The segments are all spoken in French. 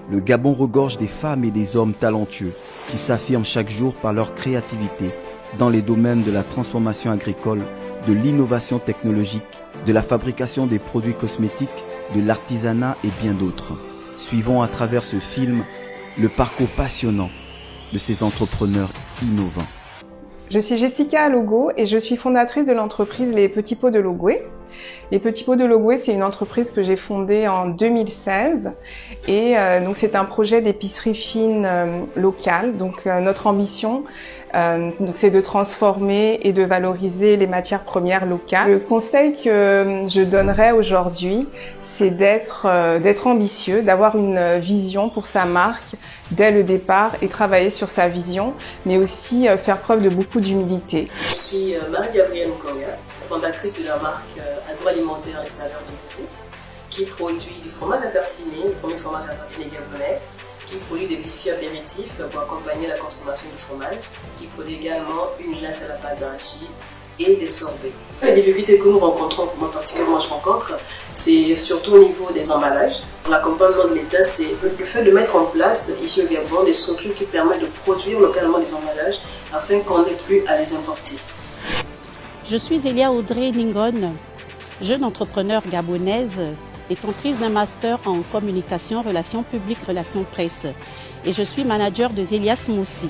le Gabon regorge des femmes et des hommes talentueux qui s'affirment chaque jour par leur créativité dans les domaines de la transformation agricole, de l'innovation technologique, de la fabrication des produits cosmétiques, de l'artisanat et bien d'autres. Suivons à travers ce film le parcours passionnant de ces entrepreneurs innovants. Je suis Jessica Alogo et je suis fondatrice de l'entreprise Les Petits Pots de Logoué. Les Petits Pots de Logoué, c'est une entreprise que j'ai fondée en 2016 et donc c'est un projet d'épicerie fine locale. Donc notre ambition, c'est de transformer et de valoriser les matières premières locales. Le conseil que je donnerais aujourd'hui, c'est d'être ambitieux, d'avoir une vision pour sa marque dès le départ et travailler sur sa vision, mais aussi faire preuve de beaucoup d'humilité. Je suis Marie-Gabrielle Mukonga, fondatrice de la marque agroalimentaire Les Saveurs de Zifou, qui produit du fromage à tartiner, le premier fromage à tartiner gabonais, qui produit des biscuits apéritifs pour accompagner la consommation du fromage, qui produit également une glace à la pâte d'arachide et des sorbets. Les difficultés que nous rencontrons, que moi particulièrement je rencontre, c'est surtout au niveau des emballages. L'accompagnement de l'État, c'est le fait de mettre en place, ici au Gabon, des structures qui permettent de produire localement des emballages afin qu'on n'ait plus à les importer. Je suis Elia Audrey Ningon, jeune entrepreneur gabonaise, détentrice d'un master en communication, relations publiques, relations presse. Et je suis manager de Zelia Smoothie.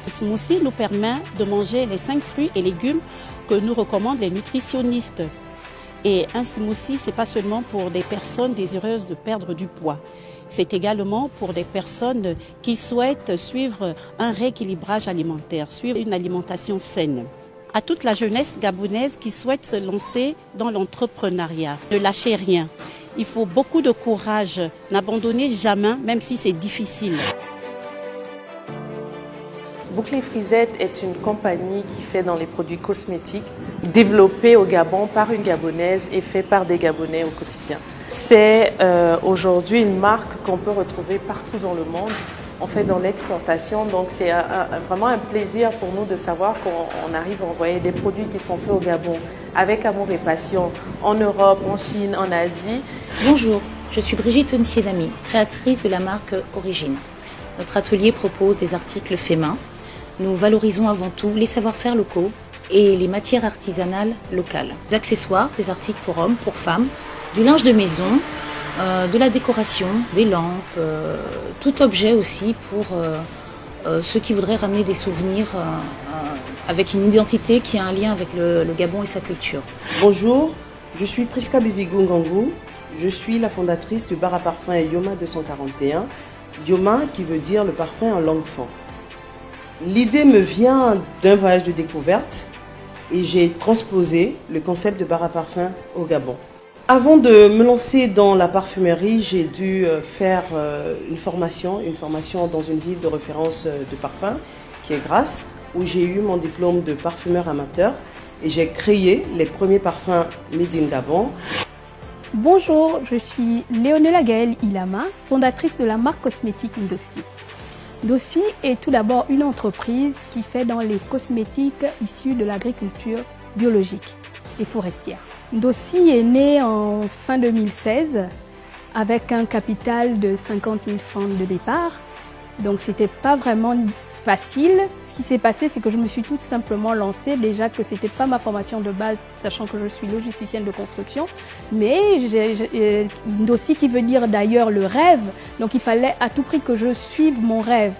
Le smoothie nous permet de manger les 5 fruits et légumes que nous recommandent les nutritionnistes. Et un smoothie, ce n'est pas seulement pour des personnes désireuses de perdre du poids. C'est également pour des personnes qui souhaitent suivre un rééquilibrage alimentaire, suivre une alimentation saine. À toute la jeunesse gabonaise qui souhaite se lancer dans l'entrepreneuriat, ne lâchez rien. Il faut beaucoup de courage, n'abandonnez jamais, même si c'est difficile. Bouclier Frisette est une compagnie qui fait dans les produits cosmétiques, développée au Gabon par une Gabonaise et fait par des Gabonais au quotidien. C'est aujourd'hui une marque qu'on peut retrouver partout dans le monde. On fait dans l'exportation, donc c'est vraiment un plaisir pour nous de savoir qu'on arrive à envoyer des produits qui sont faits au Gabon avec amour et passion en Europe, en Chine, en Asie. Bonjour, je suis Brigitte Onsiedami, créatrice de la marque Origine. Notre atelier propose des articles faits main. Nous valorisons avant tout les savoir-faire locaux et les matières artisanales locales. Des accessoires, des articles pour hommes, pour femmes, du linge de maison, de la décoration, des lampes, tout objet aussi pour ceux qui voudraient ramener des souvenirs avec une identité qui a un lien avec le Gabon et sa culture. Bonjour, je suis Priska Bivigou Ngangou, je suis la fondatrice du bar à parfum Yoma 241, Yoma qui veut dire le parfum en langue fon. L'idée me vient d'un voyage de découverte et j'ai transposé le concept de bar à parfum au Gabon. Avant de me lancer dans la parfumerie, j'ai dû faire une formation dans une ville de référence de parfum qui est Grasse, où j'ai eu mon diplôme de parfumeur amateur et j'ai créé les premiers parfums Made in Gabon. Bonjour, je suis Léonela Gaëlle Ilama, fondatrice de la marque cosmétique Ndossi. Ndossi est tout d'abord une entreprise qui fait dans les cosmétiques issus de l'agriculture biologique et forestière. Ndossi est né en fin 2016 avec un capital de 50 000 francs de départ. Donc c'était pas vraiment facile. Ce qui s'est passé, c'est que je me suis tout simplement lancée, déjà que c'était pas ma formation de base, sachant que je suis logisticienne de construction. Mais Ndossi qui veut dire d'ailleurs le rêve, donc il fallait à tout prix que je suive mon rêve.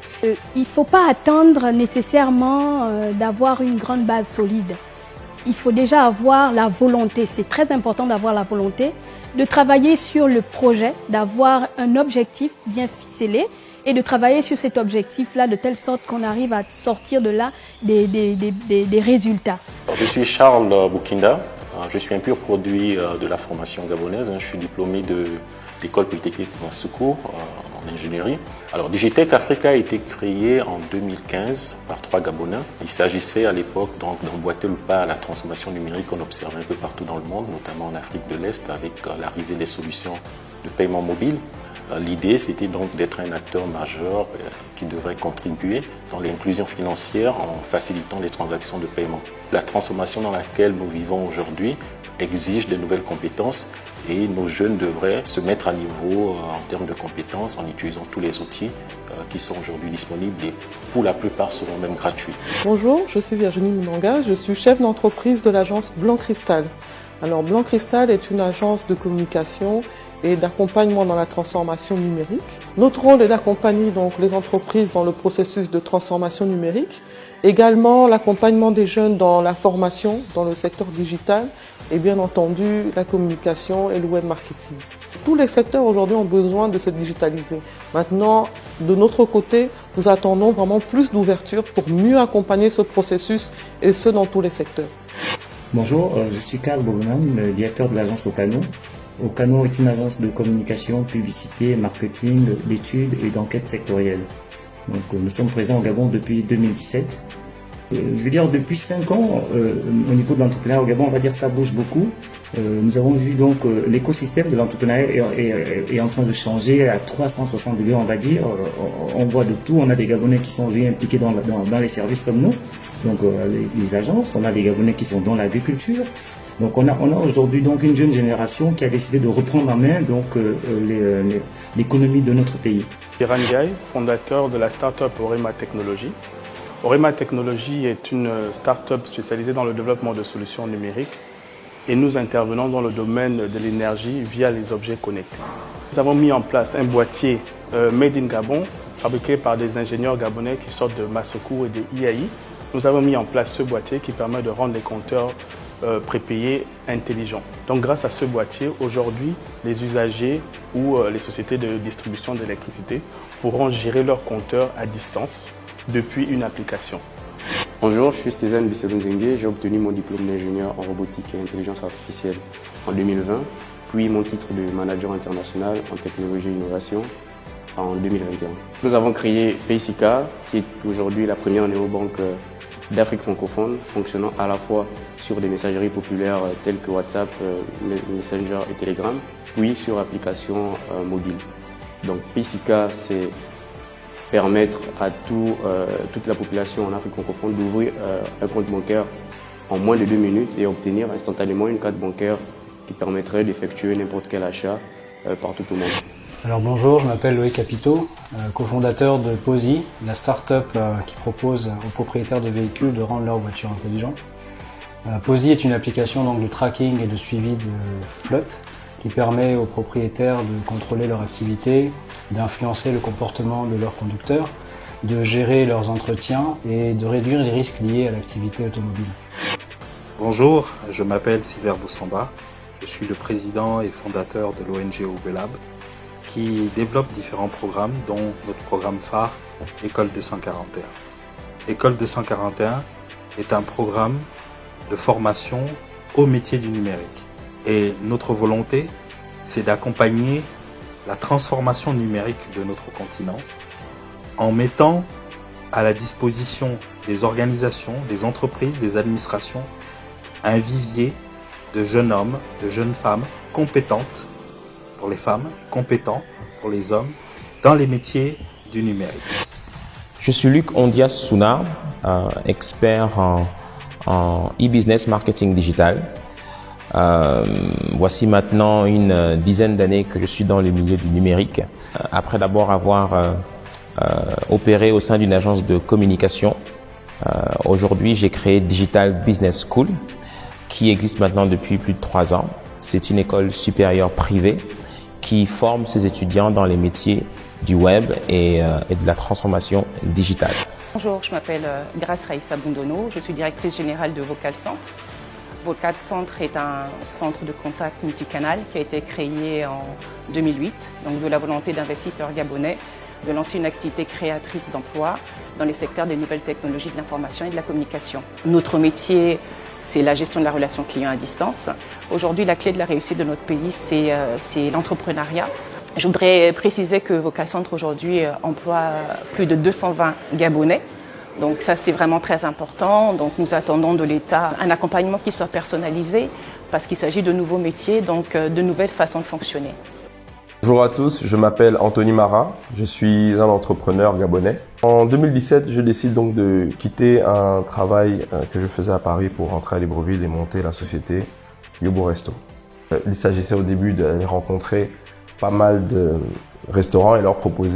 Il faut pas attendre nécessairement d'avoir une grande base solide. Il faut déjà avoir la volonté, c'est très important d'avoir la volonté, de travailler sur le projet, d'avoir un objectif bien ficelé et de travailler sur cet objectif-là de telle sorte qu'on arrive à sortir de là des résultats. Je suis Charles Boukinda, je suis un pur produit de la formation gabonaise, je suis diplômé de l'école polytechnique Soukou en ingénierie. Alors Digitech Africa a été créé en 2015 par 3 Gabonais. Il s'agissait à l'époque d'emboîter le pas à la transformation numérique qu'on observait un peu partout dans le monde, notamment en Afrique de l'Est avec l'arrivée des solutions de paiement mobile. L'idée, c'était donc d'être un acteur majeur qui devrait contribuer dans l'inclusion financière en facilitant les transactions de paiement. La transformation dans laquelle nous vivons aujourd'hui exige de nouvelles compétences et nos jeunes devraient se mettre à niveau en termes de compétences en utilisant tous les outils qui sont aujourd'hui disponibles et pour la plupart seront même gratuits. Bonjour, je suis Virginie Munanga, je suis chef d'entreprise de l'agence Blanc Cristal. Alors Blanc Cristal est une agence de communication et d'accompagnement dans la transformation numérique. Notre rôle est d'accompagner donc les entreprises dans le processus de transformation numérique, également l'accompagnement des jeunes dans la formation dans le secteur digital et bien entendu la communication et le web marketing. Tous les secteurs aujourd'hui ont besoin de se digitaliser. Maintenant, de notre côté, nous attendons vraiment plus d'ouverture pour mieux accompagner ce processus et ce dans tous les secteurs. Bonjour, je suis Karl Bovenham, le directeur de l'agence Ocano. Ocano est une agence de communication, publicité, marketing, d'études et d'enquête sectorielle. Donc, nous sommes présents au Gabon depuis 2017. Je veux dire, depuis 5 ans, au niveau de l'entrepreneuriat au Gabon, on va dire que ça bouge beaucoup. Nous avons vu donc l'écosystème de l'entrepreneuriat est en train de changer à 360 degrés, on va dire. On voit de tout. On a des Gabonais qui sont impliqués dans les services comme nous, donc les agences. On a des Gabonais qui sont dans l'agriculture. Donc on a aujourd'hui donc une jeune génération qui a décidé de reprendre en main donc l'économie de notre pays. Iran Gaye, fondateur de la start-up Orema Technologies. Orema Technologies est une start-up spécialisée dans le développement de solutions numériques et nous intervenons dans le domaine de l'énergie via les objets connectés. Nous avons mis en place un boîtier Made in Gabon fabriqué par des ingénieurs gabonais qui sortent de Massecours et de IAI. Nous avons mis en place ce boîtier qui permet de rendre les compteurs prépayés intelligents. Donc grâce à ce boîtier, aujourd'hui, les usagers ou les sociétés de distribution d'électricité pourront gérer leurs compteurs à distance depuis une application. Bonjour, je suis Stéphane Bisselunzengue. J'ai obtenu mon diplôme d'ingénieur en robotique et intelligence artificielle en 2020, puis mon titre de manager international en technologie et innovation en 2021. Nous avons créé Paysika, qui est aujourd'hui la première néobanque d'Afrique francophone, fonctionnant à la fois sur des messageries populaires telles que WhatsApp, Messenger et Telegram, puis sur applications mobiles. Donc Paysika, c'est permettre à toute la population en Afrique francophone d'ouvrir un compte bancaire en moins de 2 minutes et obtenir instantanément une carte bancaire qui permettrait d'effectuer n'importe quel achat partout au monde. Alors bonjour, je m'appelle Loïc Capito, cofondateur de Posy, la start-up qui propose aux propriétaires de véhicules de rendre leur voiture intelligente. Posy est une application donc, de tracking et de suivi de flotte qui permet aux propriétaires de contrôler leur activité, d'influencer le comportement de leurs conducteurs, de gérer leurs entretiens et de réduire les risques liés à l'activité automobile. Bonjour, je m'appelle Silver Boussamba, je suis le président et fondateur de l'ONG Oubelab qui développe différents programmes dont notre programme phare École 241. École 241 est un programme de formation au métier du numérique. Et notre volonté, c'est d'accompagner la transformation numérique de notre continent en mettant à la disposition des organisations, des entreprises, des administrations, un vivier de jeunes hommes, de jeunes femmes compétentes pour les femmes, compétents pour les hommes dans les métiers du numérique. Je suis Luc Ondias Sounar, expert en e-business marketing digital. Voici maintenant une dizaine d'années que je suis dans le milieu du numérique. Après d'abord avoir opéré au sein d'une agence de communication, aujourd'hui j'ai créé Digital Business School qui existe maintenant depuis plus de 3 ans. C'est une école supérieure privée qui forme ses étudiants dans les métiers du web et de la transformation digitale. Bonjour, je m'appelle Grace Raïssa Bundono, je suis directrice générale de Vocal Centre. Vocal Centre est un centre de contact multicanal qui a été créé en 2008, donc de la volonté d'investisseurs gabonais de lancer une activité créatrice d'emplois dans les secteurs des nouvelles technologies de l'information et de la communication. Notre métier, c'est la gestion de la relation client à distance. Aujourd'hui, la clé de la réussite de notre pays, c'est l'entrepreneuriat. Je voudrais préciser que Vocal Centre aujourd'hui emploie plus de 220 Gabonais. Donc ça, c'est vraiment très important. Donc nous attendons de l'État un accompagnement qui soit personnalisé parce qu'il s'agit de nouveaux métiers, donc de nouvelles façons de fonctionner. Bonjour à tous, je m'appelle Anthony Mara, je suis un entrepreneur gabonais. En 2017, je décide donc de quitter un travail que je faisais à Paris pour rentrer à Libreville et monter la société Yobo Resto. Il s'agissait au début d'aller rencontrer pas mal de restaurants et leur proposer